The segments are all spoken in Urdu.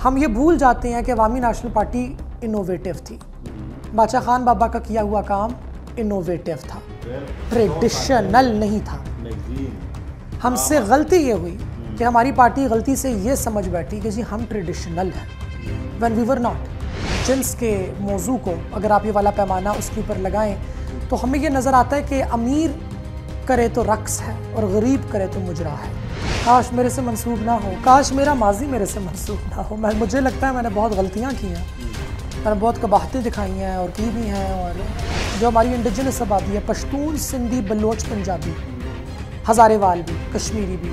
ہم یہ بھول جاتے ہیں کہ عوامی نیشنل پارٹی انوویٹو تھی. بادشاہ خان بابا کا کیا ہوا کام انوویٹو تھا, ٹریڈیشنل نہیں تھا. ہم سے غلطی یہ ہوئی کہ ہماری پارٹی غلطی سے یہ سمجھ بیٹھی کہ جی ہم ٹریڈیشنل ہیں, when we were not. جنس کے موضوع کو اگر آپ یہ والا پیمانہ اس کے اوپر لگائیں تو ہمیں یہ نظر آتا ہے کہ امیر کرے تو رقص ہے اور غریب کرے تو مجرا ہے. کاش میرے سے منسوب نہ ہو, کاش میرا ماضی میرے سے منسوب نہ ہو. مجھے لگتا ہے میں نے بہت غلطیاں کی ہیں, میں نے بہت قباحتیں دکھائی ہیں اور کی بھی ہیں. اور جو ہماری انڈیجنس آبادی ہے, پشتون, سندھی, بلوچ, پنجابی, ہزارے وال بھی, کشمیری بھی,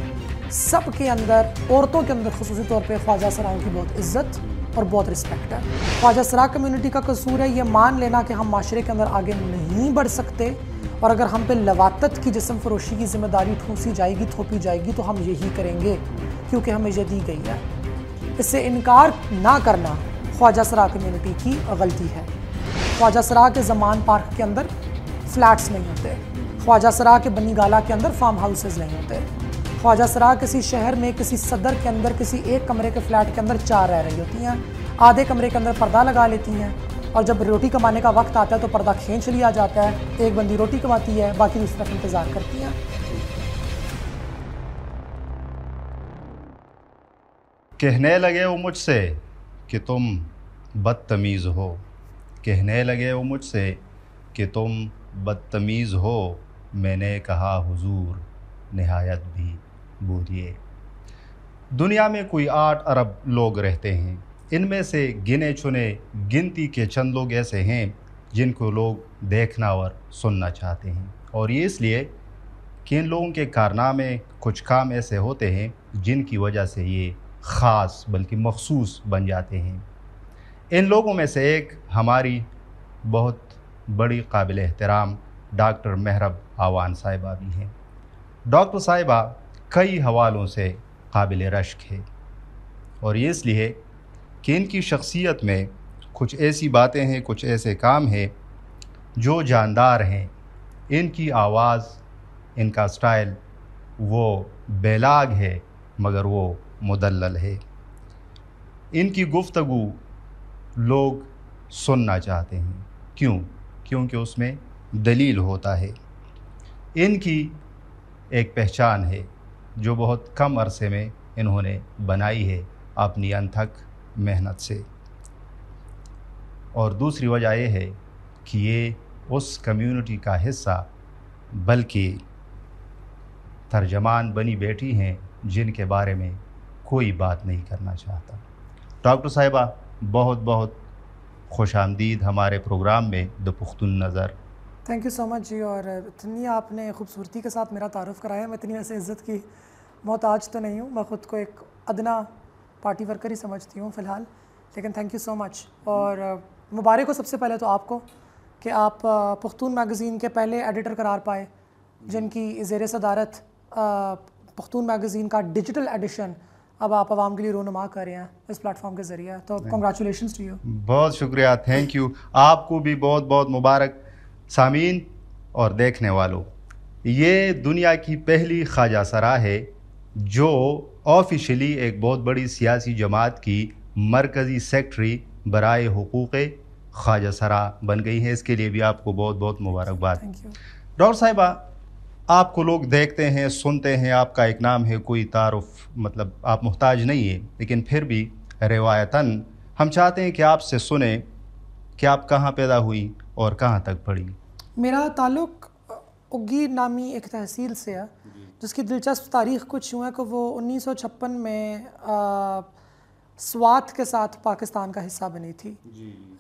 سب کے اندر, عورتوں کے اندر خصوصی طور پہ خواجہ سراؤں کی بہت عزت اور بہت رسپیکٹ ہے. خواجہ سرا کمیونٹی کا قصور ہے یہ مان لینا کہ ہم معاشرے کے اندر آگے نہیں بڑھ سکتے, اور اگر ہم پہ لواطت کی جسم فروشی کی ذمہ داری ٹھونسی جائے گی, تھوپی جائے گی, تو ہم یہی کریں گے کیونکہ ہمیں یہ دی گئی ہے. اس سے انکار نہ کرنا خواجہ سرا کمیونٹی کی غلطی ہے. خواجہ سرا کے زمان پارک کے اندر فلیٹس نہیں ہوتے, خواجہ سرا کے بنی گالا کے اندر فارم ہاؤسز نہیں ہوتے. خواجہ سرا کسی شہر میں کسی صدر کے اندر کسی ایک کمرے کے فلیٹ کے اندر 4 رہ رہی ہوتی ہیں, آدھے کمرے کے اندر پردہ لگا لیتی ہیں, اور جب روٹی کمانے کا وقت آتا ہے تو پردہ کھینچ لیا جاتا ہے. ایک بندی روٹی کماتی ہے, باقی دوسری طرف انتظار کرتی ہیں. کہنے لگے وہ مجھ سے کہ تم بدتمیز ہو, کہنے لگے وہ مجھ سے کہ تم بدتمیز ہو. میں نے کہا حضور نہایت بھی بولیے. دنیا میں کوئی 8 ارب لوگ رہتے ہیں, ان میں سے گنے چنے گنتی کے چند لوگ ایسے ہیں جن کو لوگ دیکھنا اور سننا چاہتے ہیں, اور یہ اس لیے کہ ان لوگوں کے کارنامے, کچھ کام ایسے ہوتے ہیں جن کی وجہ سے یہ خاص بلکہ مخصوص بن جاتے ہیں. ان لوگوں میں سے ایک ہماری بہت بڑی قابل احترام ڈاکٹر مہرب آوان صاحبہ بھی ہیں. ڈاکٹر صاحبہ کئی حوالوں سے قابل رشک ہے, اور یہ اس لیے کہ ان کی شخصیت میں کچھ ایسی باتیں ہیں, کچھ ایسے کام ہیں جو جاندار ہیں. ان کی آواز, ان کا سٹائل وہ بیلاگ ہے مگر وہ مدلل ہے. ان کی گفتگو لوگ سننا چاہتے ہیں. کیوں؟ کیونکہ اس میں دلیل ہوتا ہے. ان کی ایک پہچان ہے جو بہت کم عرصے میں انہوں نے بنائی ہے اپنی انتھک محنت سے, اور دوسری وجہ یہ ہے کہ یہ اس کمیونٹی کا حصہ بلکہ ترجمان بنی بیٹھی ہیں جن کے بارے میں کوئی بات نہیں کرنا چاہتا. ڈاکٹر صاحبہ بہت بہت خوش آمدید ہمارے پروگرام میں د پختون نظر. تھینک یو سو مچ جی, اور اتنی آپ نے خوبصورتی کے ساتھ میرا تعارف کرایا. میں اتنی ویسے عزت کی محتاج تو نہیں ہوں, میں خود کو ایک ادنا پارٹی ورکر ہی سمجھتی ہوں فی الحال, لیکن تھینک یو سو مچ. اور مبارک ہو سب سے پہلے تو آپ کو کہ آپ پختون میگزین کے پہلے ایڈیٹر قرار پائے, جن کی زیر صدارت پختون میگزین کا ڈیجیٹل ایڈیشن اب آپ عوام کے لیے رونما کر رہے ہیں اس پلیٹ فارم کے ذریعے. تو کنگریچولیشنز ٹو یو. بہت شکریہ, تھینک یو. آپ کو بھی بہت بہت مبارک. سامعین اور دیکھنے والوں, یہ دنیا کی پہلی خواجہ سرا ہے جو آفیشلی ایک بہت بڑی سیاسی جماعت کی مرکزی سیکٹری برائے حقوق خواجہ سرا بن گئی ہے. اس کے لیے بھی آپ کو بہت بہت مبارکباد. ڈاکٹر صاحبہ, آپ کو لوگ دیکھتے ہیں, سنتے ہیں, آپ کا ایک نام ہے, کوئی تعارف مطلب آپ محتاج نہیں ہیں, لیکن پھر بھی روایتاً ہم چاہتے ہیں کہ آپ سے سنیں کہ آپ کہاں پیدا ہوئی اور کہاں تک پڑھی. میرا تعلق اگی نامی ایک تحصیل سے ہے جس کی دلچسپ تاریخ کچھ یوں ہے کہ وہ 1956 میں سوات کے ساتھ پاکستان کا حصہ بنی تھی.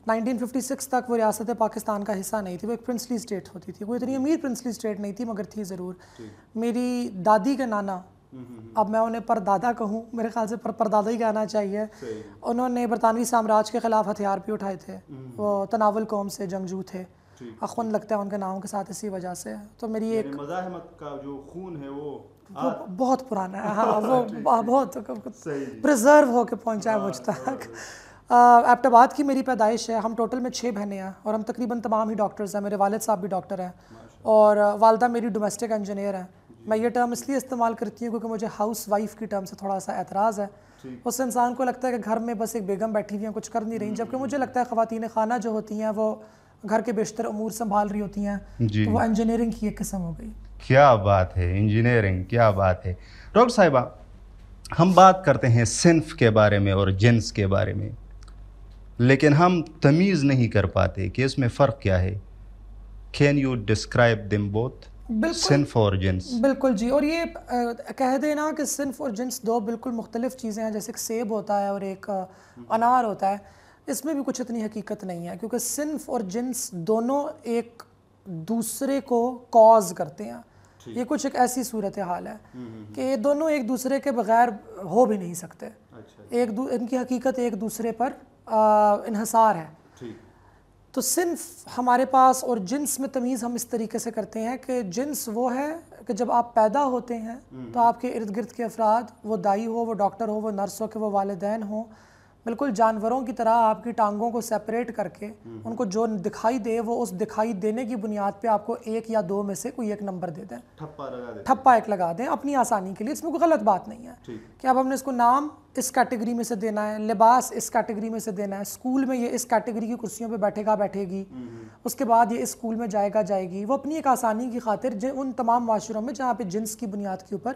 1956 تک وہ ریاست پاکستان کا حصہ نہیں تھی, وہ ایک پرنسلی اسٹیٹ ہوتی تھی. وہ اتنی امیر پرنسلی اسٹیٹ نہیں تھی مگر تھی ضرور. میری دادی کے نانا, اب میں انہیں پردادا کہوں, میرے خیال سے پردادا ہی کہنا چاہیے, انہوں نے برطانوی سامراج کے خلاف ہتھیار بھی اٹھائے تھے. وہ تناول قوم سے جنگجو تھے, اخوند لگتا ہے ان کے نام کے ساتھ اسی وجہ سے. تو میری ایک مزاحمت کا جو خون ہے وہ بہت پرانا ہے, ہاں وہ بہت پریزرو ہو کے پہنچا ہے مجھ تک. ایبٹ آباد کی میری پیدائش ہے. ہم ٹوٹل میں 6 بہنیں ہیں اور ہم تقریباً تمام ہی ڈاکٹرز ہیں. میرے والد صاحب بھی ڈاکٹر ہیں اور والدہ میری ڈومیسٹک انجینئر ہیں. میں یہ ٹرم اس لیے استعمال کرتی ہوں کیونکہ مجھے ہاؤس وائف کی ٹرم سے تھوڑا سا اعتراض ہے. اس انسان کو لگتا ہے کہ گھر میں بس ایک بیگم بیٹھی ہوئی ہیں کچھ کر نہیں رہی، جبکہ مجھے لگتا ہے خواتین خانہ جو ہوتی ہیں وہ گھر کے بیشتر امور سنبھال رہی ہوتی ہیں، تو وہ انجینئرنگ کی ایک قسم ہو گئی۔ کیا بات ہے، انجینئرنگ، کیا بات ہے۔ ڈاکٹر صاحبہ، ہم بات کرتے ہیں صنف کے بارے میں اور جنس کے بارے میں، لیکن ہم تمیز نہیں کر پاتے کہ اس میں فرق کیا ہے۔ Can you describe them both, صنف اور جنس؟ بالکل جی، اور یہ کہہ دینا کہ صنف اور جنس دو بالکل مختلف چیزیں ہیں، جیسے ایک سیب ہوتا ہے اور ایک انار ہوتا ہے، اس میں بھی کچھ اتنی حقیقت نہیں ہے، کیونکہ صنف اور جنس دونوں ایک دوسرے کو کاز کرتے ہیں۔ یہ کچھ ایک ایسی صورتحال ہے کہ یہ دونوں ایک دوسرے کے بغیر ہو بھی نہیں سکتے، ان کی حقیقت ایک دوسرے پر انحصار ہے۔ تو صنف ہمارے پاس اور جنس میں تمیز ہم اس طریقے سے کرتے ہیں کہ جنس وہ ہے کہ جب آپ پیدا ہوتے ہیں تو آپ کے ارد گرد کے افراد، وہ دائی ہو، وہ ڈاکٹر ہو، وہ نرس ہو، کہ وہ والدین ہوں، بالکل جانوروں کی طرح آپ کی ٹانگوں کو سیپریٹ کر کے ان کو جو دکھائی دے وہ اس دکھائی دینے کی بنیاد پہ آپ کو ایک یا دو میں سے کوئی ایک نمبر دے دیں، ٹھپا ایک لگا دیں اپنی آسانی کے لیے۔ اس میں کوئی غلط بات نہیں ہے کہ اب ہم نے اس کو نام اس کیٹیگری میں سے دینا ہے، لباس اس کیٹیگری میں سے دینا ہے، اسکول میں یہ اس کیٹیگری کی کرسیوں پہ بیٹھے گا بیٹھے گی، اس کے بعد یہ اس اسکول میں جائے گا جائے گی۔ وہ اپنی ایک آسانی کی خاطر ان تمام معاشروں میں جہاں پہ جنس کی بنیاد کے اوپر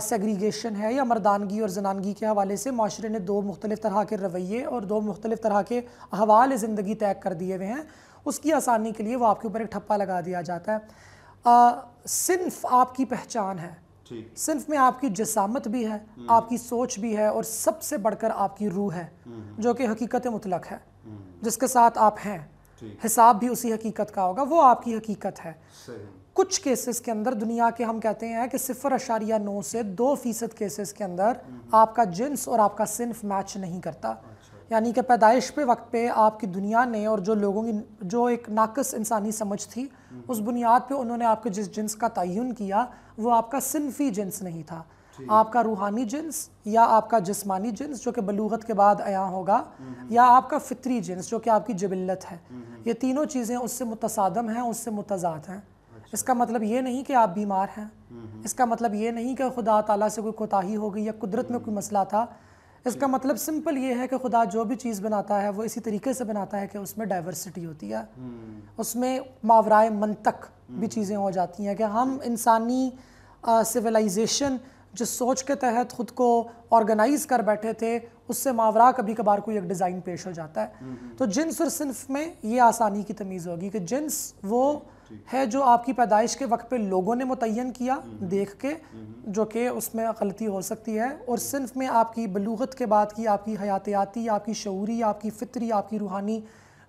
سیگریگیشن ہے یا مردانگی اور زنانگی کے حوالے سے معاشرے نے دو مختلف طرح کے رویے اور دو مختلف طرح کے احوال زندگی طے کر دیے ہوئے ہیں، اس کی آسانی کے لیے وہ آپ کے اوپر ایک ٹھپا لگا دیا جاتا ہے۔ صنف آپ کی پہچان ہے، صنف میں آپ کی جسامت بھی ہے، آپ کی سوچ بھی ہے، اور سب سے بڑھ کر آپ کی روح ہے جو کہ حقیقت مطلق ہے، جس کے ساتھ آپ ہیں، حساب بھی اسی حقیقت کا ہوگا، وہ آپ کی حقیقت ہے۔ کچھ کیسز کے اندر دنیا کے ہم کہتے ہیں کہ 0.9 سے 2% کیسز کے اندر آپ کا جنس اور آپ کا صنف میچ نہیں کرتا، یعنی کہ پیدائش پہ وقت پہ آپ کی دنیا نے اور جو لوگوں کی جو ایک ناقص انسانی سمجھ تھی اس بنیاد پہ انہوں نے آپ کے جس جنس کا تعین کیا وہ آپ کا صنفی جنس نہیں تھا، آپ کا روحانی جنس یا آپ کا جسمانی جنس جو کہ بلوغت کے بعد عیاں ہوگا، یا آپ کا فطری جنس جو کہ آپ کی جبلت ہے۔ یہ تینوں چیزیں اس سے متصادم ہیں، اس سے متضاد ہیں۔ اس کا مطلب یہ نہیں کہ آپ بیمار ہیں، اس کا مطلب یہ نہیں کہ خدا تعالیٰ سے کوئی کوتاہی ہو گئی یا قدرت میں کوئی مسئلہ تھا، اس کا مطلب سمپل یہ ہے کہ خدا جو بھی چیز بناتا ہے وہ اسی طریقے سے بناتا ہے کہ اس میں ڈائیورسٹی ہوتی ہے، اس میں ماورائے منطق بھی چیزیں ہو جاتی ہیں کہ ہم انسانی سویلائزیشن جس سوچ کے تحت خود کو آرگنائز کر بیٹھے تھے اس سے ماورا کبھی کبھار کوئی ایک ڈیزائن پیش ہو جاتا ہے۔ تو جنس اور صنف میں یہ آسانی کی تمیز ہوگی کہ جنس وہ ہے جو آپ کی پیدائش کے وقت پہ لوگوں نے متعین کیا دیکھ کے، جو کہ اس میں غلطی ہو سکتی ہے، اور صنف میں آپ کی بلوغت کے بعد کی آپ کی حیاتیاتی، آپ کی شعوری، آپ کی فطری، آپ کی روحانی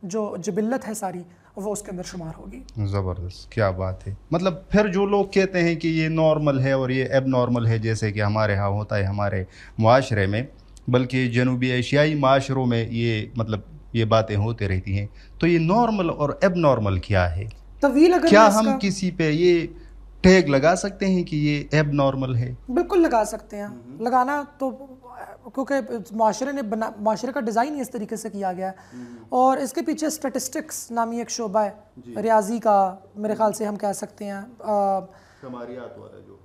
جو جبلت ہے ساری وہ اس کے اندر شمار ہوگی۔ زبردست، کیا بات ہے۔ مطلب پھر جو لوگ کہتے ہیں کہ یہ نارمل ہے اور یہ ایب نارمل ہے، جیسے کہ ہمارے ہاں ہوتا ہے ہمارے معاشرے میں، بلکہ جنوبی ایشیائی معاشروں میں یہ مطلب یہ باتیں ہوتے رہتی ہیں، تو یہ نارمل اور ایب نارمل کیا ہے؟ کیا ہم کسی پہ یہ ٹیگ لگا سکتے ہیں کہ یہ ایب نارمل ہے؟ بالکل لگا سکتے ہیں، لگانا تو کیونکہ معاشرے کا ڈیزائن اس طریقے سے کیا گیا ہے، اور اس کے پیچھے اسٹیٹسٹکس نامی ایک شعبہ ہے ریاضی کا، میرے خیال سے ہم کہہ سکتے ہیں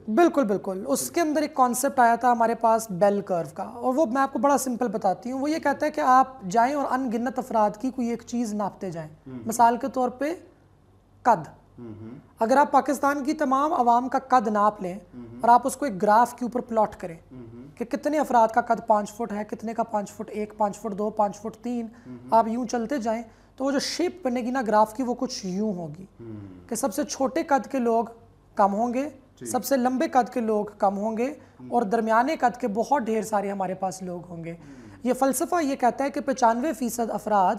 بالکل اس کے اندر ایک کانسیپٹ آیا تھا ہمارے پاس بیل کرو کا، اور وہ میں آپ کو بڑا سمپل بتاتی ہوں۔ وہ یہ کہتا ہے کہ آپ جائیں اور ان گنت افراد کی کوئی ایک چیز ناپتے جائیں، مثال کے طور پہ قد، اگر آپ پاکستان کی تمام عوام کا قد ناپ لیں اور آپ اس کو ایک گراف کے اوپر پلاٹ کریں کہ کتنے افراد کا قد 5 فٹ ہے، کتنے کا 5 فٹ 1، 5 فٹ 2، 5 فٹ 3، آپ یوں چلتے جائیں تو وہ جو شیپ بنے گی نا گراف کی وہ کچھ یوں ہوگی کہ سب سے چھوٹے قد کے لوگ کم ہوں گے، سب سے لمبے قد کے لوگ کم ہوں گے، اور درمیانے قد کے بہت ڈھیر سارے ہمارے پاس لوگ ہوں گے۔ یہ فلسفہ یہ کہتا ہے کہ 95% افراد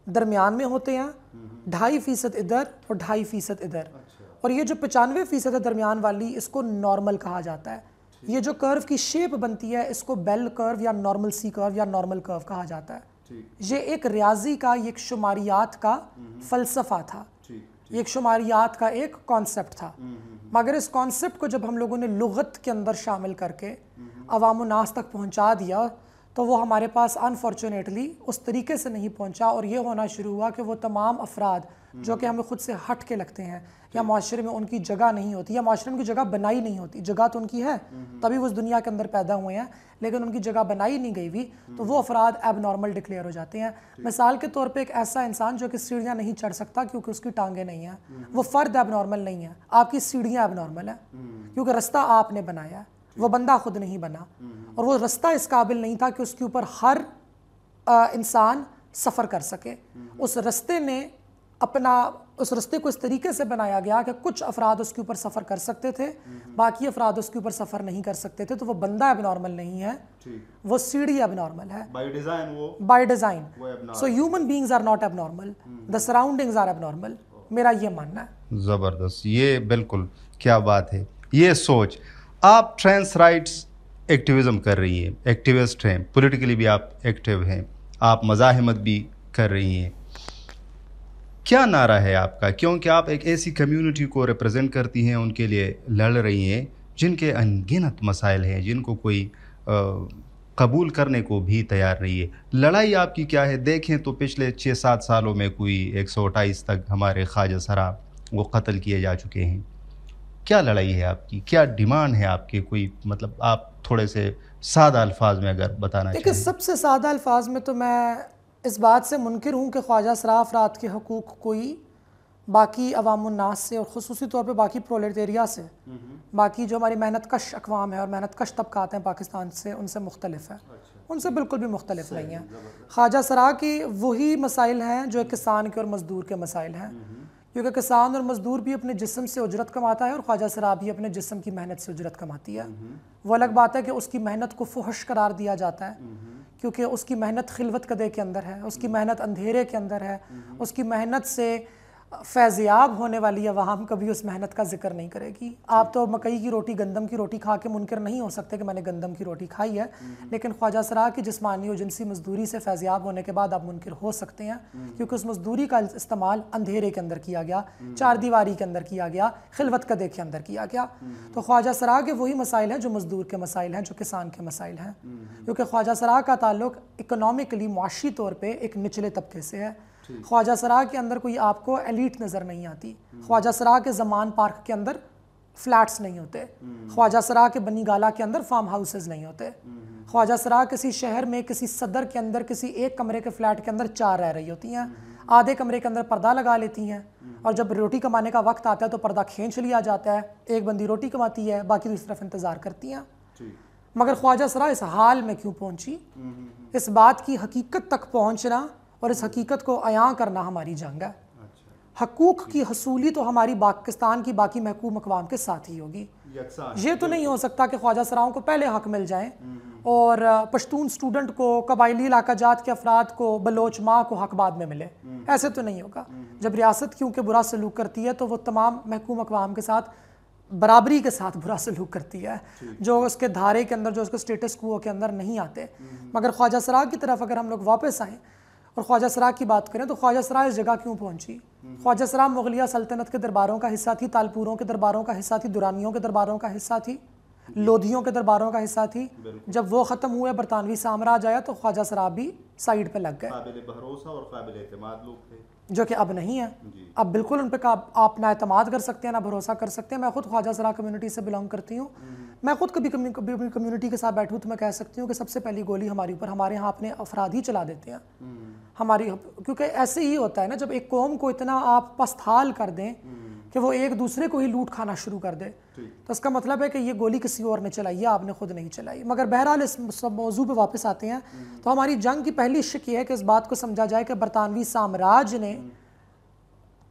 درمیان میں ہوتے ہیں، 2.5% ادھر اور 2.5% ادھر، اور یہ جو 95% ہے درمیان والی اس کو نارمل کہا جاتا ہے۔ یہ جو کرو کی شیپ بنتی ہے اس کو بیل کرو یا نارمل سی کرو یا نارمل کرو کہا جاتا ہے۔ یہ ایک ریاضی کا، یہ ایک شماریات کا فلسفہ تھا، یہ ایک شماریات کا ایک کانسیپٹ تھا، مگر اس کانسیپٹ کو جب ہم لوگوں نے لغت کے اندر شامل کر کے عوام الناس تک پہنچا دیا تو وہ ہمارے پاس انفارچونیٹلی اس طریقے سے نہیں پہنچا، اور یہ ہونا شروع ہوا کہ وہ تمام افراد جو کہ ہمیں خود سے ہٹ کے لگتے ہیں یا معاشرے میں ان کی جگہ نہیں ہوتی یا معاشرے میں ان کی جگہ بنائی نہیں ہوتی. جگہ تو ان کی ہے تبھی وہ اس دنیا کے اندر پیدا ہوئے ہیں لیکن ان کی جگہ بنائی نہیں گئی ہوئی تو وہ افراد ایب نارمل ڈکلیئر ہو جاتے ہیں. مثال کے طور پہ ایک ایسا انسان جو کہ سیڑھیاں نہیں چڑھ سکتا کیونکہ اس کی ٹانگیں نہیں ہیں, وہ فرد ایب نارمل نہیں ہے, آپ کی سیڑھیاں ایب نارمل ہیں کیونکہ رستہ آپ نے بنایا ہے, وہ بندہ خود نہیں بنا اور وہ رستہ اس قابل نہیں تھا کہ اس کے اوپر ہر انسان سفر کر سکے. اس رستے کو اس طریقے سے بنایا گیا کہ کچھ افراد اس کے اوپر سفر کر سکتے تھے, باقی افراد اس کے اوپر سفر نہیں کر سکتے تھے. تو وہ بندہ ایب نارمل نہیں ہے, وہ سیڑھی ایب نارمل ہے by design. So human beings are not abnormal, the surroundings are abnormal. میرا یہ ماننا ہے. زبردست, یہ بالکل کیا بات ہے. یہ سوچ, آپ ٹرانس رائٹس ایکٹیویزم کر رہی ہیں, ایکٹیوسٹ ہیں, پولیٹیکلی بھی آپ ایکٹیو ہیں, آپ مزاحمت بھی کر رہی ہیں. کیا نعرہ ہے آپ کا؟ کیونکہ آپ ایک ایسی کمیونٹی کو ریپرزینٹ کرتی ہیں, ان کے لیے لڑ رہی ہیں جن کے انگنت مسائل ہیں, جن کو کوئی قبول کرنے کو بھی تیار نہیں ہے. لڑائی آپ کی کیا ہے؟ دیکھیں تو پچھلے 6-7 سالوں میں کوئی 128 تک ہمارے خواجہ سرا وہ قتل کیے جا چکے ہیں. کیا لڑائی ہے آپ کی؟ کیا ڈیمانڈ ہے آپ کے؟ کوئی مطلب آپ تھوڑے سے سادہ الفاظ میں اگر بتانا چاہیں. دیکھیں, سب سے سادہ الفاظ میں تو میں اس بات سے منکر ہوں کہ خواجہ سرا افراد کے حقوق کوئی باقی عوام الناس سے اور خصوصی طور پہ باقی پرولٹیریا سے, باقی جو ہماری محنت کش اقوام ہے اور محنت کش طبقات ہیں پاکستان سے, ان سے مختلف ہے. ان سے بالکل بھی مختلف نہیں ہیں. خواجہ سرا کی وہی مسائل ہیں جو کسان کے اور مزدور کے مسائل ہیں, کیونکہ کسان اور مزدور بھی اپنے جسم سے اجرت کماتا ہے اور خواجہ سرا بھی اپنے جسم کی محنت سے اجرت کماتی ہے. وہ الگ بات ہے کہ اس کی محنت کو فحش قرار دیا جاتا ہے کیونکہ اس کی محنت خلوت قدے کے اندر ہے, اس کی محنت اندھیرے کے اندر ہے, اس کی محنت سے فیضیاب ہونے والی عوام کبھی اس محنت کا ذکر نہیں کرے گی. آپ تو مکئی کی روٹی, گندم کی روٹی کھا کے منکر نہیں ہو سکتے کہ میں نے گندم کی روٹی کھائی ہے, لیکن خواجہ سرا کی جسمانی و جنسی مزدوری سے فیضیاب ہونے کے بعد آپ منکر ہو سکتے ہیں کیونکہ اس مزدوری کا استعمال اندھیرے کے اندر کیا گیا, چار دیواری کے اندر کیا گیا, خلوت قدے کے اندر کیا گیا. تو خواجہ سرا کے وہی مسائل ہیں جو مزدور کے مسائل ہیں, جو کسان کے مسائل ہیں, کیونکہ خواجہ سرا کا تعلق اکنامکلی معاشی طور پہ ایک نچلے طبقے سے ہے. خواجہ سرا کے اندر کوئی آپ کو ایلیٹ نظر نہیں آتی. خواجہ سرا کے زمان پارک کے اندر فلیٹس نہیں ہوتے, خواجہ سرا کے بنی گالا کے اندر فارم ہاؤسز نہیں ہوتے, خواجہ سرا کسی شہر میں کسی صدر کے اندر کسی ایک کمرے کے فلیٹ کے اندر 4 رہ رہی ہوتی ہیں, آدھے کمرے کے اندر پردہ لگا لیتی ہیں اور جب روٹی کمانے کا وقت آتا ہے تو پردہ کھینچ لیا جاتا ہے, ایک بندی روٹی کماتی ہے, باقی دوسری طرف انتظار کرتی ہیں. مگر خواجہ سرا اس حال میں کیوں پہنچی؟ اس بات کی حقیقت تک پہنچنا اور اس حقیقت کو عیاں کرنا ہماری جنگ ہے. حقوق کی حصولی تو ہماری پاکستان کی باقی محکوم اقوام کے ساتھ ہی ہوگی. یہ تو نہیں ہو سکتا کہ خواجہ سراؤں کو پہلے حق مل جائیں اور پشتون سٹوڈنٹ کو, قبائلی علاقہ جات کے افراد کو, بلوچ ماں کو حق بعد میں ملے. ایسے تو نہیں ہوگا. جب ریاست کیونکہ برا سلوک کرتی ہے تو وہ تمام محکوم اقوام کے ساتھ برابری کے ساتھ برا سلوک کرتی ہے, جو اس کے دھارے کے اندر, جو اس کے سٹیٹس کو کے اندر نہیں آتے. مگر خواجہ سرا کی طرف اگر ہم لوگ واپس آئیں اور خواجہ سرا کی بات کریں تو خواجہ سرا اس جگہ کیوں پہنچی؟ خواجہ سرا مغلیہ سلطنت کے درباروں کا حصہ تھی, تالپوروں کے درباروں کا حصہ تھی, درانیوں کے درباروں کا حصہ تھی, لودھیوں کے درباروں کا حصہ تھی. جب وہ ختم ہوئے, برطانوی سامراج آیا تو خواجہ سرا بھی سائیڈ پہ لگ گئے, قابل بھروسہ اور قابل اعتماد لوگ تھے جو کہ اب نہیں ہے. اب بالکل ان پہ آپ نہ اعتماد کر سکتے ہیں نہ بھروسہ کر سکتے ہیں. میں خود خواجہ سرا کمیونٹی سے بلانگ کرتی ہوں. میں خود کبھی کمیونٹی کے ساتھ بیٹھوں تو میں کہہ سکتی ہوں کہ سب سے پہلی گولی ہمارے اوپر ہمارے ہاں اپنے افراد ہی چلا دیتے ہیں ہماری, کیونکہ ایسے ہی ہوتا ہے نا, جب ایک قوم کو اتنا آپ پستحال کر دیں کہ وہ ایک دوسرے کو ہی لوٹ کھانا شروع کر دے تو اس کا مطلب ہے کہ یہ گولی کسی اور نے چلائی ہے, آپ نے خود نہیں چلائی. مگر بہرحال اس موضوع پہ واپس آتے ہیں تو ہماری جنگ کی پہلی شک یہ ہے کہ اس بات کو سمجھا جائے کہ برطانوی سامراج نے,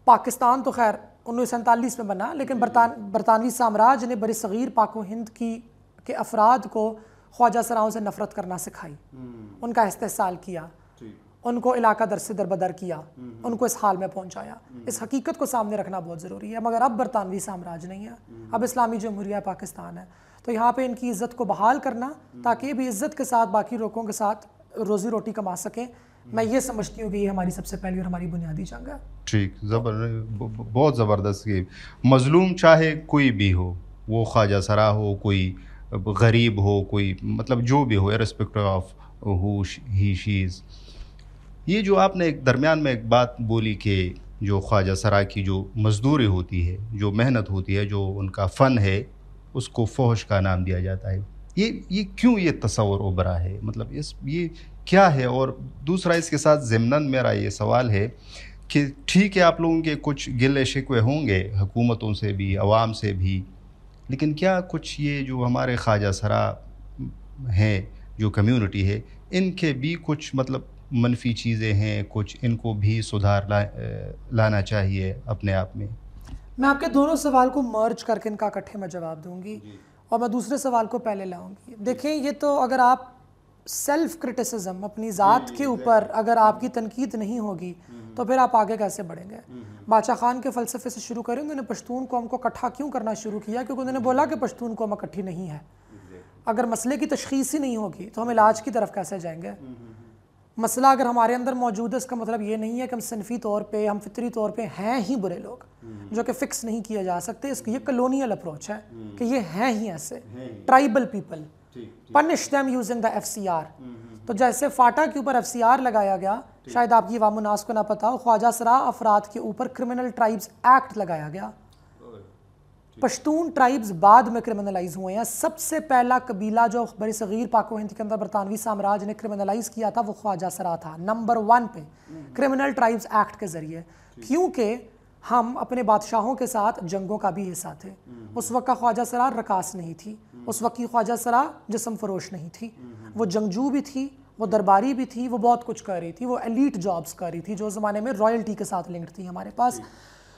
پاکستان تو خیر 1947 میں بنا, لیکن برطانوی سامراج نے بر صغیر پاک و ہند کے افراد کو خواجہ سراؤں سے نفرت کرنا سکھائی, ان کا استحصال کیا, ان کو علاقہ در سے دربدر کیا, ان کو اس حال میں پہنچایا. اس حقیقت کو سامنے رکھنا بہت ضروری ہے. مگر اب برطانوی سامراج نہیں ہے, اب اسلامی جمہوریہ پاکستان ہے. تو یہاں پہ ان کی عزت کو بحال کرنا تاکہ یہ بھی عزت کے ساتھ باقی لوگوں کے ساتھ روزی روٹی کما سکیں, میں یہ سمجھتی ہوں کہ یہ ہماری سب سے پہلی اور ہماری بنیادی جنگ ہے. ٹھیک, بہت زبردست. مظلوم چاہے کوئی بھی ہو, وہ خواجہ سرا ہو, کوئی غریب ہو, کوئی مطلب جو بھی ہو, ارسپیکٹو آف ہو ہی شی از. یہ جو آپ نے ایک درمیان میں ایک بات بولی کہ جو خواجہ سرا کی جو مزدوری ہوتی ہے، جو محنت ہوتی ہے، جو ان کا فن ہے، اس کو فحش کا نام دیا جاتا ہے. یہ کیوں یہ تصور ابھرا ہے؟ مطلب یہ کیا ہے؟ اور دوسرا اس کے ساتھ ضمناً میرا یہ سوال ہے کہ ٹھیک ہے آپ لوگوں کے کچھ گلے شکوے ہوں گے حکومتوں سے بھی، عوام سے بھی، لیکن کیا کچھ یہ جو ہمارے خواجہ سرا ہیں، جو کمیونٹی ہے، ان کے بھی کچھ مطلب منفی چیزیں ہیں، کچھ ان کو بھی سدھار لانا چاہیے اپنے آپ میں؟ میں آپ کے دونوں سوال کو مرج کر کے ان کا اکٹھے میں جواب دوں گی اور میں دوسرے سوال کو پہلے لاؤں گی. دیکھیں یہ تو اگر آپ سیلف کرٹیسزم اپنی ذات کے اوپر اگر آپ کی تنقید نہیں ہوگی تو پھر آپ آگے کیسے بڑھیں گے؟ باچا خان کے فلسفے سے شروع کریں. انہوں نے پشتون قوم کو اکٹھا کیوں کرنا شروع کیا؟ کیونکہ انہوں نے بولا کہ پشتون قوم اکٹھی نہیں ہے. اگر مسئلے کی تشخیص ہی نہیں ہوگی تو ہم علاج کی طرف کیسے جائیں گے؟ مسئلہ اگر ہمارے اندر موجود ہے اس کا مطلب یہ نہیں ہے کہ ہم صنفی طور پہ، ہم فطری طور پہ ہیں ہی برے لوگ جو کہ فکس نہیں کیا جا سکتے. اس کی یہ کلونیل اپروچ ہے کہ یہ ہیں ہی ایسے tribal people, punish them using the FCR. تو جیسے فاٹا کے اوپر FCR لگایا گیا، شاید آپ کی عوام الناس کو نہ پتا ہو، خواجہ سرا افراد کے اوپر کرمنل ٹرائبز ایکٹ لگایا گیا. پشتون ٹرائبز بعد میں کرمنلائز ہوئے ہیں. سب سے پہلا قبیلہ جو بر صغیر پاک و ہند کے اندر برطانوی سامراج نے کرمنلائز کیا تھا وہ خواجہ سرا تھا، نمبر 1 پہ کرمنل ٹرائبز ایکٹ کے ذریعے. کیونکہ ہم اپنے بادشاہوں کے ساتھ جنگوں کا بھی حصہ تھے. اس وقت کا خواجہ سرا رقاص نہیں تھی، اس وقت کی خواجہ سرا جسم فروش نہیں تھی، وہ جنگجو بھی تھی، وہ درباری بھی تھی، وہ بہت کچھ کر رہی تھی، وہ ایلیٹ جابز کر رہی تھی جو زمانے میں رائلٹی کے ساتھ لنکڈ تھی ہمارے پاس.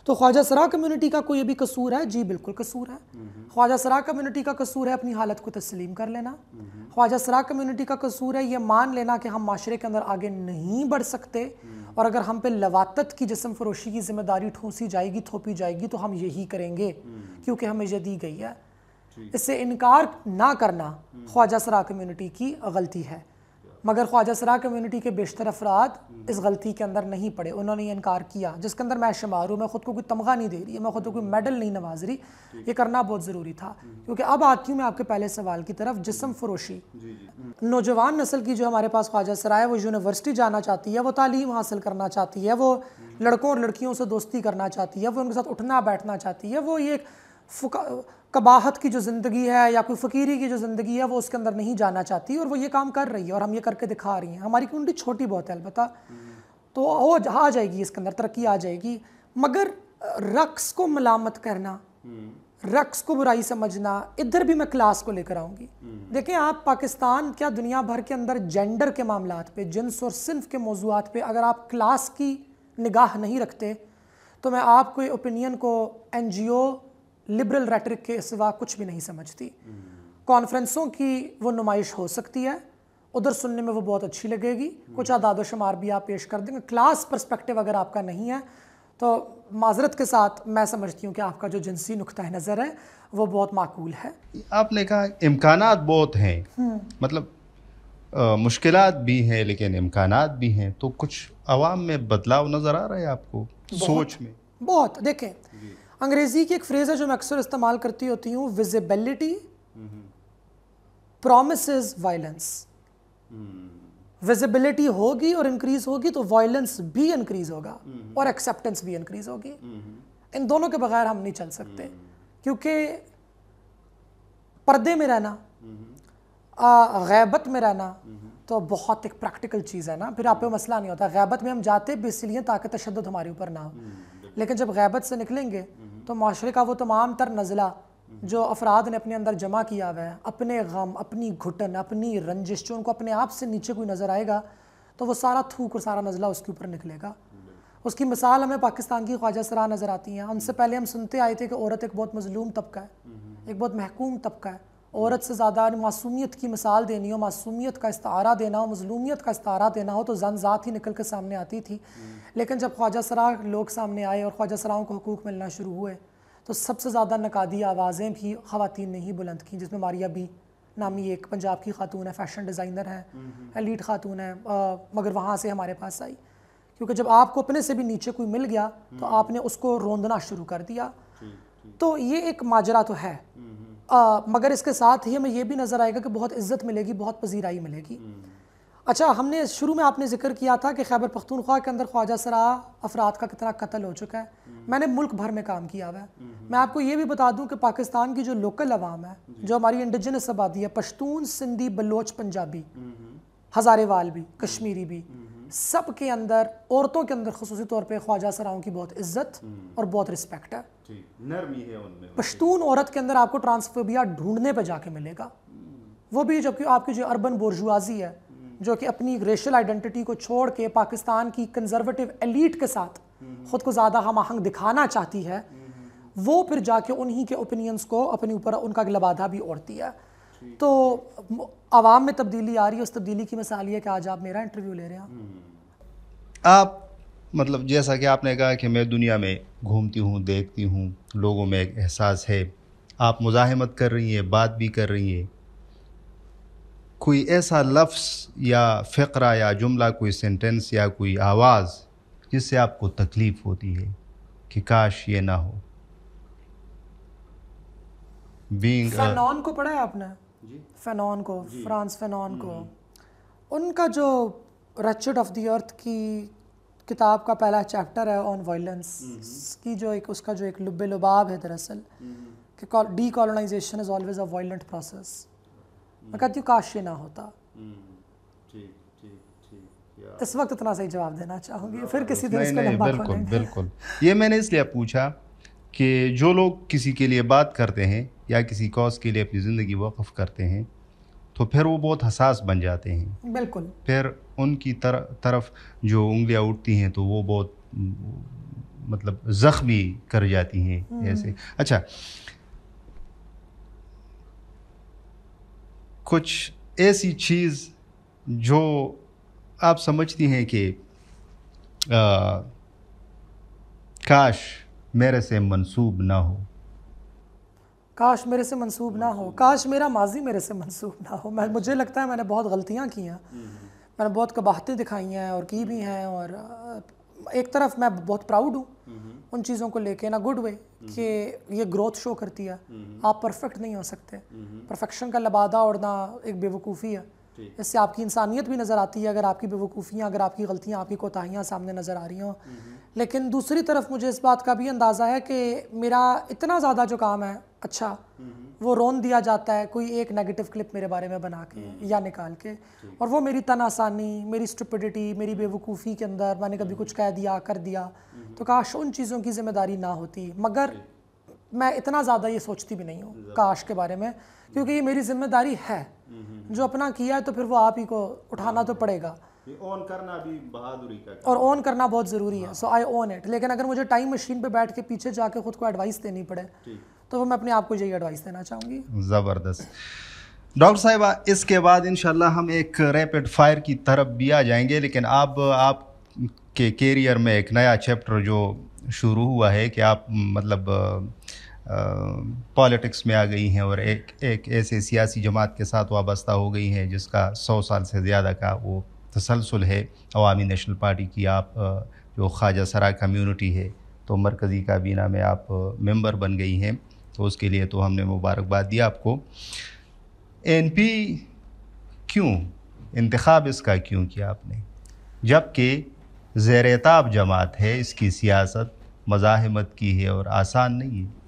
تو خواجہ سرا کمیونٹی کا کوئی بھی قصور ہے؟ جی بالکل قصور ہے. خواجہ سرا کمیونٹی کا قصور ہے اپنی حالت کو تسلیم کر لینا. خواجہ سرا کمیونٹی کا قصور ہے یہ مان لینا کہ ہم معاشرے کے اندر آگے نہیں بڑھ سکتے، اور اگر ہم پہ لواطت کی جسم فروشی کی ذمہ داری ٹھونسی جائے گی، تھوپی جائے گی تو ہم یہی کریں گے کیونکہ ہمیں یہ دی گئی ہے. اس سے انکار نہ کرنا خواجہ سرا کمیونٹی کی غلطی ہے، مگر خواجہ سرا کمیونٹی کے بیشتر افراد اس غلطی کے اندر نہیں پڑے. انہوں نے یہ انکار کیا، جس کے اندر میں شمار ہوں. میں خود کو کوئی تمغہ نہیں دے رہی، میں خود کو کوئی میڈل نہیں نواز رہی. یہ کرنا بہت ضروری تھا. کیونکہ اب آتی ہوں میں آپ کے پہلے سوال کی طرف، جسم فروشی. نوجوان نسل کی جو ہمارے پاس خواجہ سرا ہے وہ یونیورسٹی جانا چاہتی ہے، وہ تعلیم حاصل کرنا چاہتی ہے، وہ لڑکوں اور لڑکیوں سے دوستی کرنا چاہتی ہے، وہ ان کے ساتھ اٹھنا بیٹھنا چاہتی ہے. وہ یہ قباحت کی جو زندگی ہے یا کوئی فقیری کی جو زندگی ہے وہ اس کے اندر نہیں جانا چاہتی، اور وہ یہ کام کر رہی ہے اور ہم یہ کر کے دکھا رہی ہیں. ہماری کمیونٹی چھوٹی بہت ہے البتہ، تو وہ آ جائے گی، اس کے اندر ترقی آ جائے گی. مگر رقص کو ملامت کرنا، رقص کو برائی سمجھنا، ادھر بھی میں کلاس کو لے کر آؤں گی. دیکھیں آپ پاکستان کیا دنیا بھر کے اندر جینڈر کے معاملات پہ، جنس اور صنف کے موضوعات پہ اگر آپ کلاس کی نگاہ نہیں رکھتے تو میں آپ کو اوپینین کو NGO لبرل ریٹرک کے سوا کچھ بھی نہیں سمجھتی. کانفرنسوں کی وہ نمائش ہو سکتی ہے، ادھر سننے میں وہ بہت اچھی لگے گی، کچھ اعداد و شمار بھی آپ پیش کر دیں گے. کلاس پرسپیکٹیو اگر آپ کا نہیں ہے تو معذرت کے ساتھ میں سمجھتی ہوں کہ آپ کا جو جنسی نقطہ نظر ہے وہ بہت معقول ہے. آپ نے کہا امکانات بہت ہیں، مطلب مشکلات بھی ہیں لیکن امکانات بھی ہیں، تو کچھ عوام میں بدلاؤ نظر آ رہا ہے آپ کو سوچ میں؟ بہت. دیکھیں انگریزی کی ایک فریز ہے جو میں اکثر استعمال کرتی ہوتی ہوں، ویزیبلٹی پرومسز وائلنس. ویزیبلٹی ہوگی اور انکریز ہوگی تو وائلنس بھی انکریز ہوگا اور ایکسیپٹنس بھی انکریز ہوگی. ان دونوں کے بغیر ہم نہیں چل سکتے، کیونکہ پردے میں رہنا، غیبت میں رہنا تو بہت ایک پریکٹیکل چیز ہے نا. پھر آپ پہ مسئلہ نہیں ہوتا. غیبت میں ہم جاتے بھی اس لیے تاکہ تشدد ہمارے اوپر نہ ہو، لیکن جب غیبت سے نکلیں گے تو معاشرے کا وہ تمام تر نزلہ جو افراد نے اپنے اندر جمع کیا ہوا ہے، اپنے غم، اپنی گھٹن، اپنی رنجش، جو ان کو اپنے آپ سے نیچے کوئی نظر آئے گا تو وہ سارا تھوک اور سارا نزلہ اس کے اوپر نکلے گا. اس کی مثال ہمیں پاکستان کی خواجہ سرا نظر آتی ہیں. ان سے پہلے ہم سنتے آئے تھے کہ عورت ایک بہت مظلوم طبقہ ہے، ایک بہت محکوم طبقہ ہے. عورت سے زیادہ معصومیت کی مثال دینی ہو، معصومیت کا استعارہ دینا ہو، مظلومیت کا استعارہ دینا ہو تو زن ذات ہی نکل کے سامنے آتی تھی. لیکن جب خواجہ سرا لوگ سامنے آئے اور خواجہ سراؤں کو حقوق ملنا شروع ہوئے تو سب سے زیادہ نقادی آوازیں بھی خواتین نے ہی بلند کیں، جس میں ماریا بی نامی ایک پنجاب کی خاتون ہے، فیشن ڈیزائنر ہے، ایلیٹ خاتون ہے، مگر وہاں سے ہمارے پاس آئی. کیونکہ جب آپ کو اپنے سے بھی نیچے کوئی مل گیا تو آپ نے اس کو روندنا شروع کر دیا. تو یہ ایک ماجرا تو ہے، مگر اس کے ساتھ ہی ہمیں یہ بھی نظر آئے گا کہ بہت عزت ملے گی، بہت پذیرائی ملے گی. اچھا، ہم نے شروع میں آپ نے ذکر کیا تھا کہ خیبر پختونخوا کے اندر خواجہ سرا افراد کا کتنا قتل ہو چکا ہے. میں نے ملک بھر میں کام کیا ہوا ہے. میں آپ کو یہ بھی بتا دوں کہ پاکستان کی جو لوکل عوام ہے، جو ہماری انڈیجنس آبادی ہے، پشتون، سندھی، بلوچ، پنجابی، ہزارے وال بھی، کشمیری بھی، سب کے اندر، عورتوں کے اندر خصوصی طور پہ خواجہ سراؤں کی بہت عزت اور بہت رسپیکٹ ہے. نرمی ہے ان میں. پشتون عورت کے اندر آپ کو ٹرانسفوبیا ڈھونڈنے پہ جا کے ملے گا. وہ بھی جبکہ آپ کی جو اربن بورژوازی ہے، جو کہ اپنی ریشل آئیڈینٹی کو چھوڑ کے پاکستان کی کنزرویٹو ایلیٹ کے ساتھ خود کو زیادہ ہم آہنگ دکھانا چاہتی ہے، وہ پھر جا کے انہی کے اوپینینز کو اپنے اوپر ان کا لبادہ بھی اوڑھتی ہے. تو عوام میں تبدیلی آ رہی ہے. اس تبدیلی کی مثال یہ کہ آج آپ میرا انٹرویو لے رہے ہیں. آپ مطلب جیسا کہ آپ نے کہا کہ میں دنیا میں گھومتی ہوں، دیکھتی ہوں، لوگوں میں ایک احساس ہے. آپ مزاحمت کر رہی ہیں، بات بھی کر رہی ہیں. کوئی ایسا لفظ یا فقرہ یا جملہ، کوئی سینٹنس یا کوئی آواز جس سے آپ کو تکلیف ہوتی ہے کہ کاش یہ نہ ہو؟ فینون کو پڑھا ہے آپ نے؟ فینون کو، فرانس فینون کو. ان کا جو ریچڈ آف دی ارتھ کی کتاب کا پہلا چیپٹر ہے آن وائلنس کی، جو ایک اس کا جو ایک لب لباب ہے دراصل کہ decolonisation is always a violent process. میں کہتی ہوں کاش یہ نہ ہوتا. اس وقت اتنا صحیح جواب دینا چاہوں گی، پھر کسی دن اس کو لمبا کھولیں گے. بالکل. یہ میں نے اس لیے پوچھا کہ جو لوگ کسی کے لیے بات کرتے ہیں یا کسی کاز کے لیے اپنی زندگی وقف کرتے ہیں تو پھر وہ بہت حساس بن جاتے ہیں. بالکل. پھر ان کی طرف جو انگلیاں اٹھتی ہیں تو وہ بہت مطلب زخمی کر جاتی ہیں ایسے. اچھا، کچھ ایسی چیز جو آپ سمجھتی ہیں کہ کاش میرے سے منسوب نہ ہو؟ کاش میرے سے منسوب نہ ہو. کاش میرا ماضی میرے سے منسوب نہ ہو. مجھے لگتا ہے میں نے بہت غلطیاں کی ہیں، میں نے بہت قباحتیں دکھائی ہیں اور کی بھی ہیں، اور ایک طرف میں بہت پراؤڈ ہوں ان چیزوں کو لے کے، نا گڈ وے، کہ یہ گروتھ شو کرتی ہے. آپ پرفیکٹ نہیں ہو سکتے. پرفیکشن کا لبادہ اوڑھنا ایک بے وقوفی ہے. اس سے آپ کی انسانیت بھی نظر آتی ہے اگر آپ کی بے وقوفیاں، اگر آپ کی غلطیاں، آپ کی کوتاہیاں سامنے نظر آ رہی ہوں. لیکن دوسری طرف مجھے اس بات کا بھی اندازہ ہے کہ میرا اتنا زیادہ جو کام ہے اچھا، وہ رون دیا جاتا ہے کوئی ایک نیگیٹو کلپ میرے بارے میں بنا کے یا نکال کے، اور وہ میری تن آسانی، میری اسٹوپڈیٹی، میری بے وقوفی کے اندر میں نے کبھی کچھ کہہ دیا، کر دیا، تو کاش ان چیزوں کی ذمہ داری نہ ہوتی. مگر میں اتنا زیادہ یہ سوچتی بھی نہیں ہوں کاش کے بارے میں، کیونکہ یہ میری ذمہ داری ہے. جو اپنا کیا ہے تو پھر وہ آپ ہی کو اٹھانا تو پڑے گا. اون کرنا بھی بہادری کا اور اون کرنا بہت ضروری ہے. سو آئی اون اٹ. لیکن اگر مجھے ٹائم مشین پہ بیٹھ کے پیچھے جا کے خود کو ایڈوائس دینی پڑے تو وہ میں اپنے آپ کو یہی ایڈوائس دینا چاہوں گی. زبردست. ڈاکٹر صاحبہ، اس کے بعد انشاءاللہ ہم ایک ریپڈ فائر کی طرف بھی آ جائیں گے، لیکن آپ کے کیریئر میں ایک نیا چیپٹر جو شروع ہوا ہے کہ آپ مطلب پالیٹکس میں آ گئی ہیں اور ایک ایسے سیاسی جماعت کے ساتھ وابستہ ہو گئی ہیں جس کا 100 سال سے زیادہ کا وہ تسلسل ہے، عوامی نیشنل پارٹی کی. آپ جو خواجہ سرا کمیونٹی ہے تو مرکزی کابینہ میں آپ ممبر بن گئی ہیں، تو اس کے لیے تو ہم نے مبارکباد دیا آپ کو. NP کیوں انتخاب اس کا کیوں کیا آپ نے، جبکہ زیر اعتاب جماعت ہے، اس کی سیاست مزاحمت کی ہے اور آسان نہیں ہے؟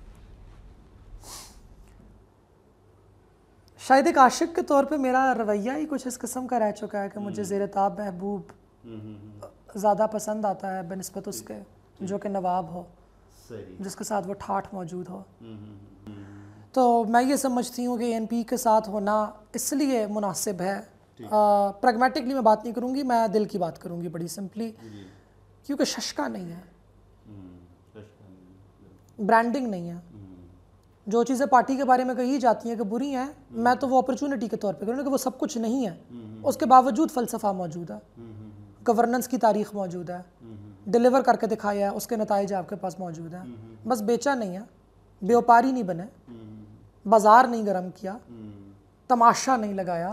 شاید ایک عاشق کے طور پہ میرا رویہ ہی کچھ اس قسم کا رہ چکا ہے کہ مجھے زیر اعتاب محبوب زیادہ پسند آتا ہے بنسبت اس کے جو کہ نواب ہو، جس کے ساتھ وہ ٹھاٹھ موجود ہو. تو میں یہ سمجھتی ہوں کہ NP کے ساتھ ہونا اس لیے مناسب ہے. پریگمیٹکلی میں بات نہیں کروں گی، میں دل کی بات کروں گی بڑی سمپلی، کیونکہ ششکا نہیں ہے، برانڈنگ نہیں ہے. جو چیزیں پارٹی کے بارے میں کہی جاتی ہیں کہ بری ہیں، میں تو وہ اپرچونٹی کے طور پہ کروں کہ وہ سب کچھ نہیں ہے. اس کے باوجود فلسفہ موجود ہے، گورننس کی تاریخ موجود ہے، ڈیلیور کر کے دکھایا ہے، اس کے نتائج آپ کے پاس موجود ہیں. بس بیچا نہیں ہے، بیوپاری نہیں بنے، بازار نہیں گرم کیا، تماشا نہیں لگایا،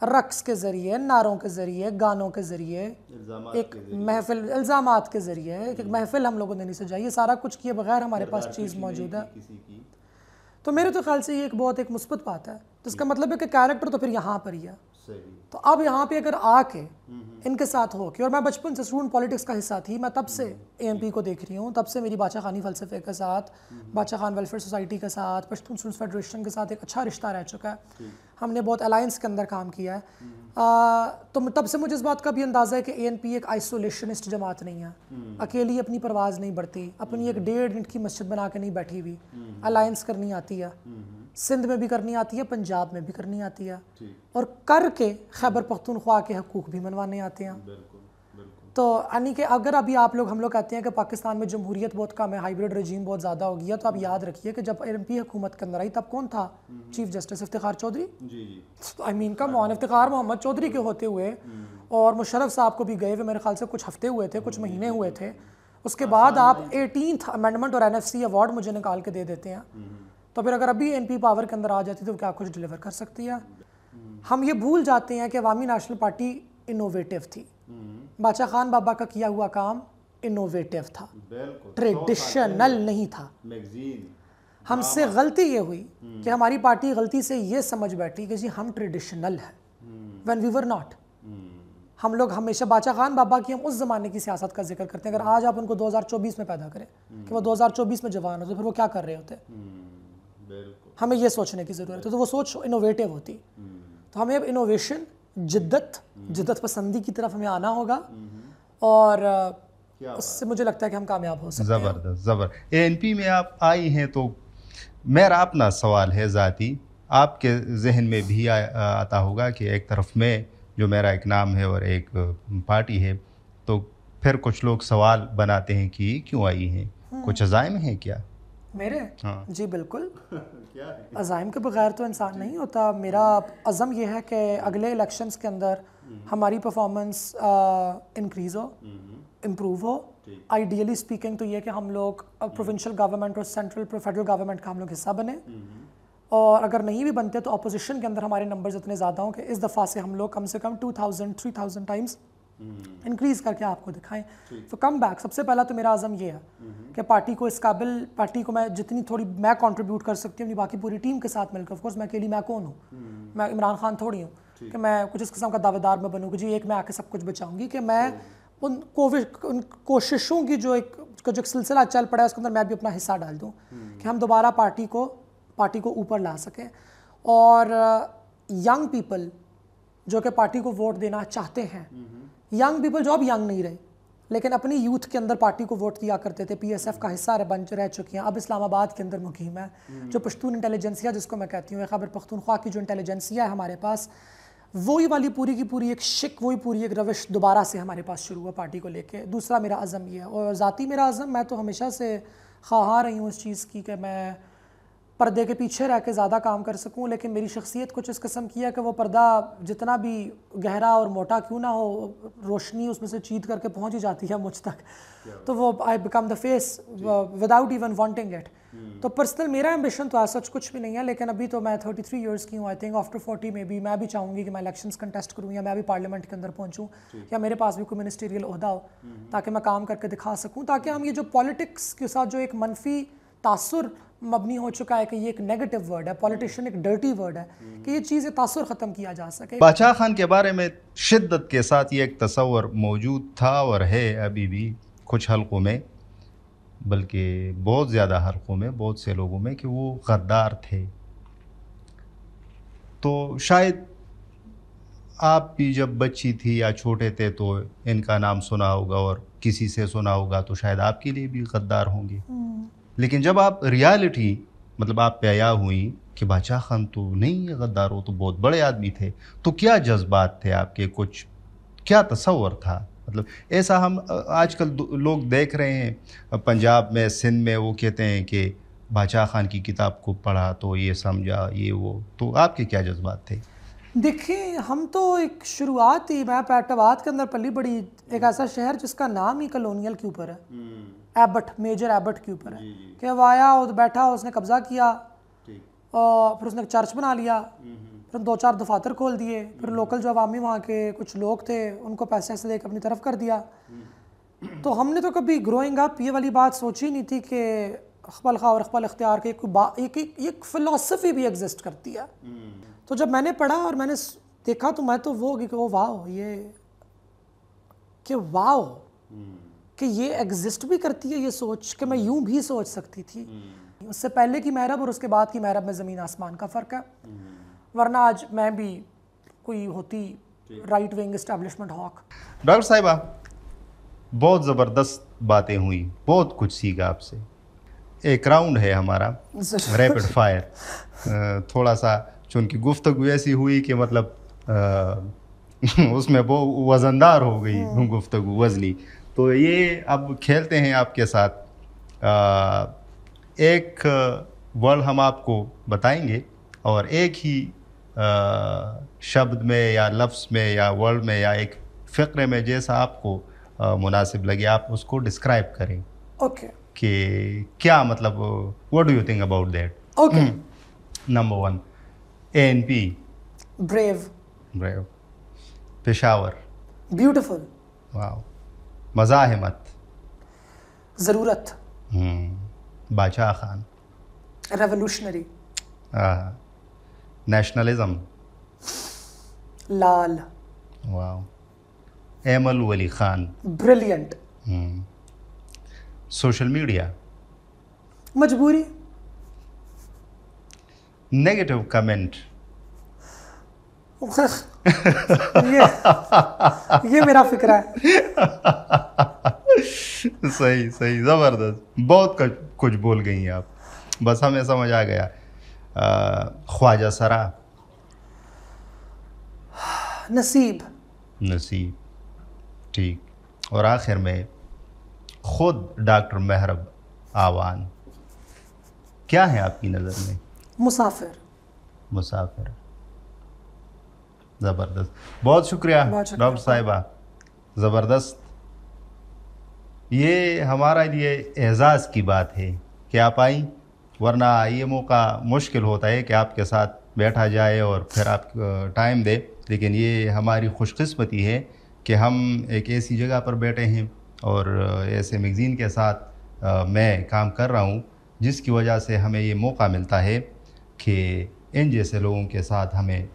رقص کے ذریعے، نعروں کے ذریعے، گانوں کے ذریعے، ایک محفل، الزامات کے ذریعے ایک محفل ہم لوگوں نے نہیں سجائی. یہ سارا کچھ کیے بغیر ہمارے پاس چیز موجود ہے. تو میرے تو خیال سے یہ ایک بہت ایک مثبت بات ہے. تو اس کا مطلب ہے کہ کیریکٹر تو پھر یہاں پر ہی ہے. تو اب یہاں پہ اگر آ کے ان کے ساتھ ہو کے، اور میں بچپن سے اسٹوڈنٹ پالیٹکس کا حصہ تھی، میں تب سے اے ایم پی کو دیکھ رہی ہوں، تب سے میری باچا خانی فلسفے کے ساتھ، باچا خان ویلفیئر سوسائٹی کے ساتھ، پشتون اسٹوڈنٹس فیڈریشن کے ساتھ ایک اچھا رشتہ رہ چکا ہے، ہم نے بہت الائنس کے اندر کام کیا ہے، تو تب سے مجھے اس بات کا بھی اندازہ ہے کہ اے این پی ایک آئسولیشنسٹ جماعت نہیں ہے، اکیلی اپنی پرواز نہیں بڑھتی، اپنی ایک 1.5 اینٹ کی مسجد بنا کے نہیں بیٹھی ہوئی، الائنس کرنی آتی ہے، سندھ میں بھی کرنی آتی ہے، پنجاب میں بھی کرنی آتی ہے، اور کر کے خیبر پختونخوا کے حقوق بھی منوانے آتے ہیں۔ تو یعنی کہ اگر ابھی ہم لوگ کہتے ہیں کہ پاکستان میں جمہوریت بہت کم ہے، ہائیبرڈ رجیم بہت زیادہ ہو گیا، تو آپ یاد رکھیے کہ جب اے ایم پی حکومت کے اندر آئی تب کون تھا چیف جسٹس؟ افتخار چودھری۔ آئی مین کا افتخار محمد چودھری کے ہوتے ہوئے، اور مشرف صاحب کو بھی گئے ہوئے میرے خیال سے کچھ ہفتے ہوئے تھے، کچھ مہینے ہوئے تھے، اس کے بعد آپ 18th امینڈمنٹ اور این ایف سی ایوارڈ مجھے نکال کے دے دیتے ہیں، تو پھر اگر ابھی این پی پاور کے اندر آ جاتی تو کیا کچھ ڈیلیور کر سکتی ہے؟ ہم یہ بھول جاتے ہیں کہ عوامی نیشنل پارٹی انوویٹو تھی، باچا خان بابا کا کیا ہوا کام انوویٹو تھا، ٹریڈیشنل نہیں تھا۔ ہم سے غلطی یہ ہوئی کہ ہماری پارٹی غلطی سے یہ سمجھ بیٹھی کہ جی ہم ٹریڈیشنل ہیں، when we were not۔ ہم لوگ ہمیشہ باچا خان بابا کی ہم اس زمانے کی سیاست کا ذکر کرتے ہیں، اگر آج آپ ان کو 2024 میں پیدا کریں کہ وہ 2024 میں جوان ہوتے پھر وہ کیا کر رہے ہوتے، ہمیں یہ سوچنے کی ضرورت ہے، تو وہ سوچ انوویٹو ہوتی۔ تو ہمیں اب انوویشن، جدت پسندی کی طرف ہمیں آنا ہوگا، اور اس سے مجھے لگتا ہے کہ ہم کامیاب ہو سکتے ہیں۔ زبردست۔ اے این پی میں آپ آئی ہیں تو میرا اپنا سوال ہے ذاتی، آپ کے ذہن میں بھی آتا ہوگا کہ ایک طرف میں جو میرا ایک نام ہے اور ایک پارٹی ہے، تو پھر کچھ لوگ سوال بناتے ہیں کہ کیوں آئی ہیں، کچھ عزائم ہیں کیا؟ میرے جی بالکل، عزائم کے بغیر تو انسان نہیں ہوتا۔ میرا عزم یہ ہے کہ اگلے الیکشنز کے اندر ہماری پرفارمنس انکریز ہو، امپروو ہو، آئیڈیلی اسپیکنگ تو یہ کہ ہم لوگ پروونشل گورنمنٹ اور فیڈرل گورنمنٹ کا ہم لوگ حصہ بنے، اور اگر نہیں بھی بنتے تو اپوزیشن کے اندر ہمارے نمبرز اتنے زیادہ ہوں کہ اس دفعہ سے ہم لوگ کم سے کم 2000-3000 ٹائمز انکریز کر کے آپ کو دکھائیں۔ تو کم بیک، سب سے پہلا تو میرا عزم یہ ہے کہ پارٹی کو اس قابل، پارٹی کو میں جتنی تھوڑی میں کنٹریبیوٹ کر سکتی ہوں اپنی باقی پوری ٹیم کے ساتھ مل کر، آف کورس میں اکیلی میں کون ہوں، میں عمران خان تھوڑی ہوں کہ میں کچھ اس قسم کا دعوے دار میں بنوں کہ جی ایک میں آ کے سب کچھ بچاؤں گی، کہ میں ان کوششوں کی جو ایک سلسلہ چل پڑا ہے اس کے اندر میں بھی اپنا حصہ ڈال دوں کہ ہم دوبارہ پارٹی کو اوپر لا سکیں، اور ینگ پیپل جو کہ پارٹی کو ووٹ دینا چاہتے ہیں، ینگ پیپل جو اب ینگ نہیں رہے لیکن اپنی یوتھ کے اندر پارٹی کو ووٹ دیا کرتے تھے، پی ایس ایف کا حصہ رہ چکی ہیں، اب اسلام آباد کے اندر مقیم ہے، جو پشتون انٹیلیجنسیا جس کو میں کہتی ہوں، خیبر پختونخوا کی جو انٹیلیجنسیا ہے ہمارے پاس، وہی والی پوری کی پوری ایک وہی پوری ایک روش دوبارہ سے ہمارے پاس شروع ہوا پارٹی کو لے کے۔ دوسرا میرا عزم یہ ہے، اور ذاتی میرا عزم، میں تو ہمیشہ سے خواہاں رہی ہوں اس چیز کی کہ میں پردے کے پیچھے رہ کے زیادہ کام کر سکوں، لیکن میری شخصیت کچھ اس قسم کی ہے کہ وہ پردہ جتنا بھی گہرا اور موٹا کیوں نہ ہو، روشنی اس میں سے چیت کر کے پہنچ ہی جاتی ہے مجھ تک، تو وہ I became the face without even wanting it. تو پرسنل میرا ایمبیشن تو ایسا کچھ بھی نہیں ہے، لیکن ابھی تو میں 33 ایئرس کی ہوں، آئی تھنک آفٹر 40 میں بھی میں بھی چاہوں گی کہ میں الیکشنز کنٹیسٹ کروں، یا میں بھی پارلیمنٹ کے اندر پہنچوں، یا میرے پاس بھی کوئی منسٹریل عہدہ ہو تاکہ میں کام کر کے دکھا سکوں، تاکہ ہم یہ جو پالیٹکس کے ساتھ جو ایک منفی تاثر مبنی ہو چکا ہے کہ یہ ایک نیگیٹو ورڈ ہے، پولیٹیشین ایک ڈرٹی ورڈ ہے، کہ یہ چیز تاثر ختم کیا جا سکے۔ باچا خان کے بارے میں شدت کے ساتھ یہ ایک تصور موجود تھا اور ہے ابھی بھی کچھ حلقوں میں، بلکہ بہت زیادہ حلقوں میں، بہت سے لوگوں میں، کہ وہ غدار تھے۔ تو شاید آپ بھی جب بچی تھی یا چھوٹے تھے تو ان کا نام سنا ہوگا، اور کسی سے سنا ہوگا تو شاید آپ کے لیے بھی غدار ہوں گے، لیکن جب آپ ریالٹی مطلب آپ پہ آیا ہوئی کہ باچا خان تو نہیں غدار، ہو تو بہت بڑے آدمی تھے، تو کیا جذبات تھے آپ کے، کچھ کیا تصور تھا؟ مطلب ایسا ہم آج کل لوگ دیکھ رہے ہیں پنجاب میں، سندھ میں، وہ کہتے ہیں کہ باچا خان کی کتاب کو پڑھا تو یہ سمجھا، یہ وہ، تو آپ کے کیا جذبات تھے؟ دیکھیں، ہم تو ایک شروعات ہی، میں پیٹ آباد کے اندر پلی بڑی، ایک ایسا شہر جس کا نام ہی کلونیل کے اوپر ہے، ایبٹ، میجر ایبٹ کے اوپر ہے، کہ وہ آیا، بیٹھا، اس نے قبضہ کیا، اور پھر اس نے ایک چرچ بنا لیا، پھر 2-4 دفاتر کھول دیے، پھر لوکل جو عوامی وہاں کے کچھ لوگ تھے ان کو پیسے سے دے کے اپنی طرف کر دیا۔ تو ہم نے تو کبھی گروئنگ اپ یہ والی بات سوچی نہیں تھی کہ اقبال خواہ اور اقبال اختیار کے ایک فلسفی بھی ایگزسٹ کرتی ہے۔ تو جب میں نے پڑھا اور میں نے دیکھا تو میں تو وہ ہوگی کہ واو یہ کہ واو کہ یہ ایگزسٹ بھی کرتی ہے یہ سوچ کہ میں یوں بھی سوچ سکتی تھی. اس سے پہلے کی محرب اور اس کے بعد کی محرب میں زمین آسمان کا فرق ہے. ورنہ آج میں بھی کوئی ہوتی رائٹ ونگ اسٹیبلشمنٹ ہاک. ڈاکٹر صاحبہ بہت زبردست باتیں ہوئی, بہت کچھ سیکھا آپ سے. ایک راؤنڈ ہے ہمارا ریپڈ فائر, تھوڑا سا چونکہ گفتگو ایسی ہوئی کہ مطلب اس میں وہ وزندار ہو گئی گفتگو, وزنی. تو یہ اب کھیلتے ہیں آپ کے ساتھ. ایک ورڈ ہم آپ کو بتائیں گے اور ایک ہی شبد میں یا لفظ میں یا ورڈ میں یا ایک فقرے میں جیسا آپ کو مناسب لگے آپ اس کو ڈسکرائب کریں. اوکے کہ کیا مطلب what do you think about that. Okay. Number 1 ANP brave. Brave. Peshawar beautiful. Wow. مزاحمت ضرورت. باچا خان ریولوشنری. نیشنلزم لال. واو. ایمل ولی خان بریلینٹ. سوشل میڈیا مجبوری. نیگیٹو کمنٹ یہ میرا فکر ہے. صحیح صحیح زبردست, بہت کچھ بول گئی ہیں آپ, بس ہمیں سمجھ آ گیا. خواجہ سرا. نصیب. نصیب ٹھیک. اور آخر میں خود ڈاکٹر محرب آوان کیا ہے آپ کی نظر میں؟ مسافر. مسافر. زبردست, بہت شکریہ ڈاکٹر صاحبہ, زبردست. یہ ہمارا لیے اعزاز کی بات ہے کہ آپ آئیں, ورنہ یہ موقع مشکل ہوتا ہے کہ آپ کے ساتھ بیٹھا جائے اور پھر آپ ٹائم دے. لیکن یہ ہماری خوش قسمتی ہے کہ ہم ایک ایسی جگہ پر بیٹھے ہیں اور ایسے میگزین کے ساتھ میں کام کر رہا ہوں جس کی وجہ سے ہمیں یہ موقع ملتا ہے کہ ان جیسے لوگوں کے ساتھ ہمیں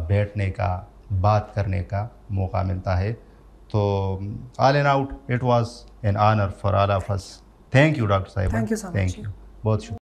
بیٹھنے کا, بات کرنے کا موقع ملتا ہے. تو all and out it was an honour for all of us. Thank you doctor صاحب. Thank you so much. Thank you, بہت شکریہ.